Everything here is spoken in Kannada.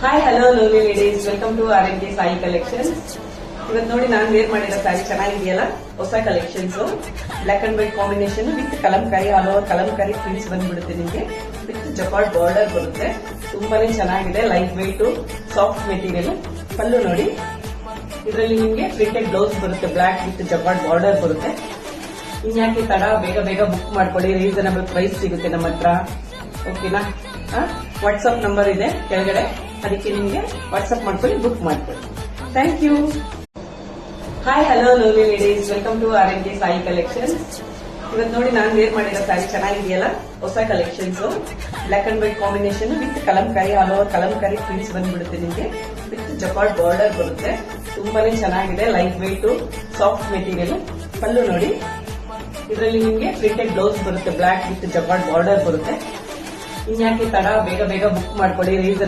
Hi hello lovely ladies, welcome to RNK Sai collections. ಇವತ್ತು ನೋಡಿ ನಾನು ವೇರ್ ಮಾಡಿರೋ ಸ್ಯಾರಿ ಚೆನ್ನಾಗಿದೆಯಲ್ಲ, ಹೊಸ collections. Black and white combination with Kalamkari, all over Kalamkari prints ಬಂದ್ಬಿಡುತ್ತೆ. ನಿಮಗೆ ವಿತ್ ಜಕಾರ್ಡ್ ಬಾರ್ಡರ್ ಬರುತ್ತೆ. ತುಂಬಾನೇ ಚೆನ್ನಾಗಿದೆ, light weight soft material. Pallu ನೋಡಿ, ಇದರಲ್ಲಿ ನಿಮಗೆ ಪ್ರಿಂಟೆಡ್ ಬ್ಲೌಸ್ ಬರುತ್ತೆ, ಬ್ಲಾಕ್ ವಿತ್ ಜಕಾರ್ಡ್ ಬಾರ್ಡರ್ ಬರುತ್ತೆ. ಇನ್ಯಾಕೆ ತಡ, ಬೇಗ ಬೇಗ ಬುಕ್ ಮಾಡ್ಕೊಳ್ಳಿ, ರೀಸನಬಲ್ ಪ್ರೈಸ್ ಸಿಗುತ್ತೆ ನಮ್ಮ ಹತ್ರ. ಓಕೆನಾ? ವಾಟ್ಸ್ಆಪ್ ನಂಬರ್ ಇದೆ ಕೆಳಗಡೆ, ಅದಕ್ಕೆ ನಿಮಗೆ ವಾಟ್ಸ್ಆಪ್ ಮಾಡ್ಕೊಳ್ಳಿ, ಬುಕ್ ಮಾಡ್ಕೊಳ್ಳಿ. Thank you. Hi hello lovely ladies, welcome to RNK Sai collections. ಇವತ್ತು ನೋಡಿ ನಾನು ವೇರ್ ಮಾಡಿರೋ ಸ್ಯಾರಿ ಚೆನ್ನಾಗಿದೆಯಲ್ಲ, ಹೊಸ collections. Black and white combination with Kalamkari, all over Kalamkari prints ಬಂದ್ಬಿಡುತ್ತೆ. ನಿಮಗೆ ವಿತ್ ಜಕಾರ್ಡ್ ಬಾರ್ಡರ್ ಬರುತ್ತೆ. ತುಂಬಾನೇ ಚೆನ್ನಾಗಿದೆ, light weight soft material. Pallu ನೋಡಿ, ಇದರಲ್ಲಿ ನಿಮಗೆ ಪ್ರಿಂಟೆಡ್ ಬ್ಲೌಸ್ ಬರುತ್ತೆ, ಬ್ಲಾಕ್ ವಿತ್ ಜಕಾರ್ಡ್ ಬಾರ್ಡರ್ ಬರುತ್ತೆ. ಇನ್ಯಾಕೆ ತಡ, ಬೇಗ ಬೇಗ ಬುಕ್ ಮಾಡ್ಕೊಳ್ಳಿ, ರೀಸನ್